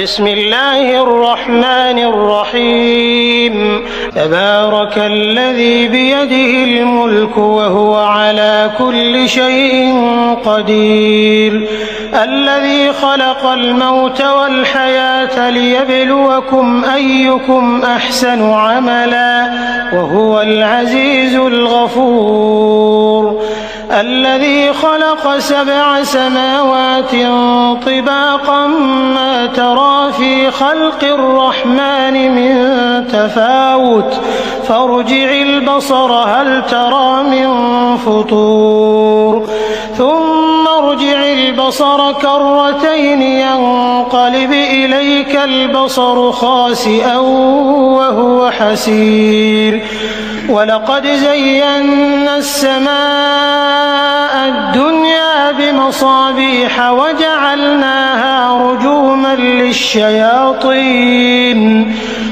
بسم الله الرحمن الرحيم تبارك الذي بيده الملك وهو على كل شيء قدير الذي خلق الموت والحياة ليبلوكم أيكم أحسن عملا وهو العزيز الغفور الذي خلق 7 سماوات طباقا ما ترى في خلق الرحمن من تفاوت فارجع البصر هل ترى من فطور ثم ارجع البصر كرتين ينقلب إليك البصر خاسئا وهو حسير ولقد زينا السماء الدنيا بمصابيح وجعلناها رجوما للشياطين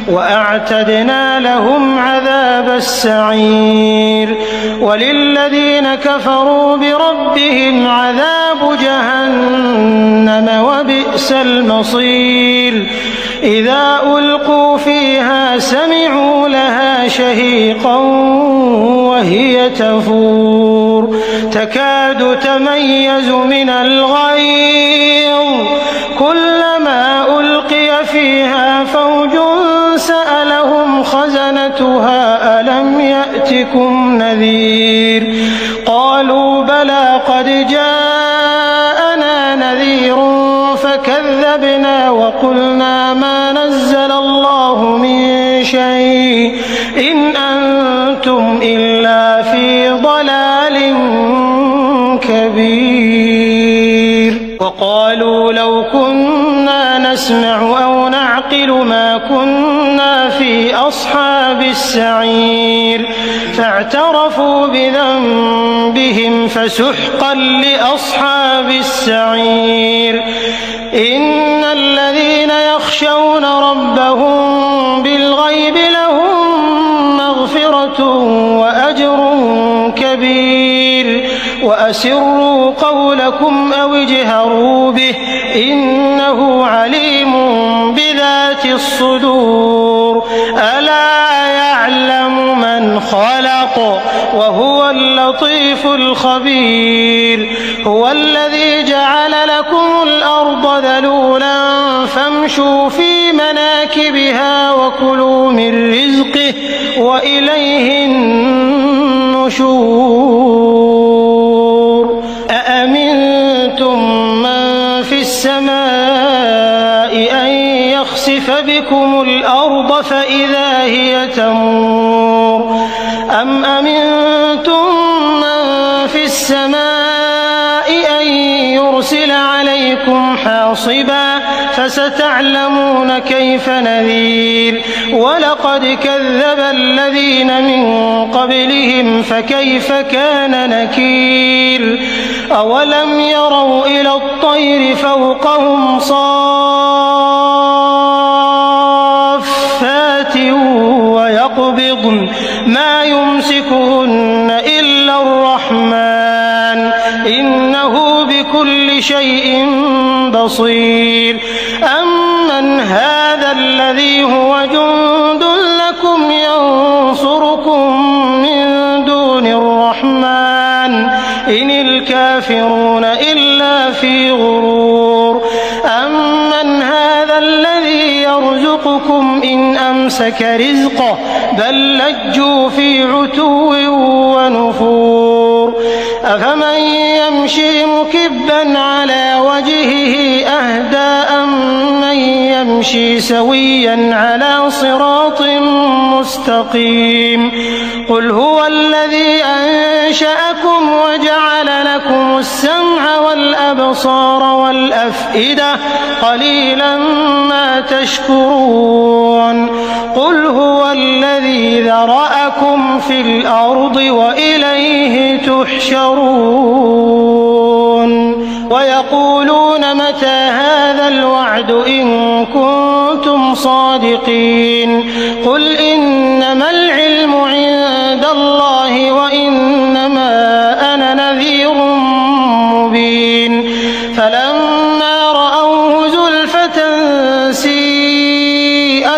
وأعتدنا لهم عذاب السعير وللذين كفروا بربهم عذاب جهنم وبئس المصير إذا ألقوا فيها سمعوا لها شهيقا وهي تفور تكاد تميز من الغيظ كلما ألقي فيها فوج سألهم خزنتها ألم يأتكم نذير قالوا بلى قد جاءنا نذير فكذبنا وقلنا ما نزل الله من شيء إن أنتم إلا في ضلال كبير وقالوا لو كنا نسمع أو نعقل ما كنا في أصحاب السعير فاعترفوا بذنبهم فسحقا لأصحاب السعير إن الذين يخشون ربهم بالغيب لهم مغفرة وأجر كبير وأسروا قولكم أو اجهروا به إنه عليم بذات الصدور ألا يعلم من خلق وهو اللطيف الخبير هو الذي جعل لكم الأرض ذلولا فامشوا في مناكبها وكلوا من رزقه وإليه النشور أأمنتم من في السماء أن يخسف بكم الأرض فإذا هي تمور أم أمنتم من في السماء أن يرسل عليكم حاصبا فستعلمون كيف نذير ولقد كذب الذين من قبلهم فكيف كان نكير أولم يروا إلى الطير فوقهم صافات ويقبضن ما يمسكهن إلا الرحمن إنه بكل شيء بصير أمن هذا الذي هو جند لكم ينصركم من دون الرحمن إن الكافرون إلا في غرور أمن هذا الذي يرزقكم إن أمسك رزقه بل لجوا في عتو ونفور أفمن يمشي مكبا على وجهه أهدى أمن يمشي سويا على صراط مستقيم قل هو الذي أنشأكم وجعل لكم السمع والأبصار والأفئدة قليلا ما تشكرون قل هو الذي ذرأكم في الأرض وإليه تحشرون ويقولون متى هذا الوعد إن كنتم صادقين قل إنما العلم عند الله وإنما أنا نذير مبين فلما رأوه زلفة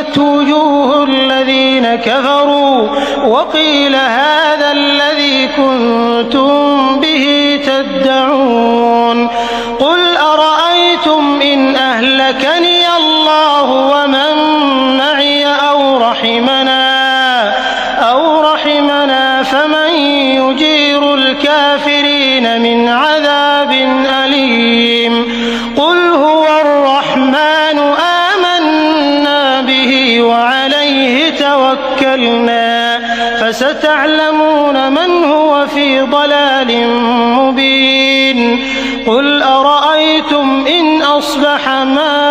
وَأُبْرِزَتْ وُجُوهُ الَّذِينَ كَفَرُوا وَقِيلَ هَٰذَا الَّذِي كُنتُم بِهِ تَدَّعُونَ قُلْ أَرَأَيْتُمْ إِنْ أَهْلَكَنِيَ اللَّهُ وَمَن مَّعِيَ أَوْ رَحِمَنَا فَمَن يُجِيرُ الْكَافِرِينَ مِنْ عَذَابٍ أَلِيمٍ قُلْ هُوَ الرَّحْمَٰنُ آمَنَّا بِهِ وَعَلَيْهِ تَوَكَّلْنَا فَسَتَعْلَمُونَ مَنْ هُوَ فِي ضَلَالٍ مُّبِينٍ قُلْ أَرَأَيْتُمْ إِنْ أَصْبَحَ مَاؤُكُمْ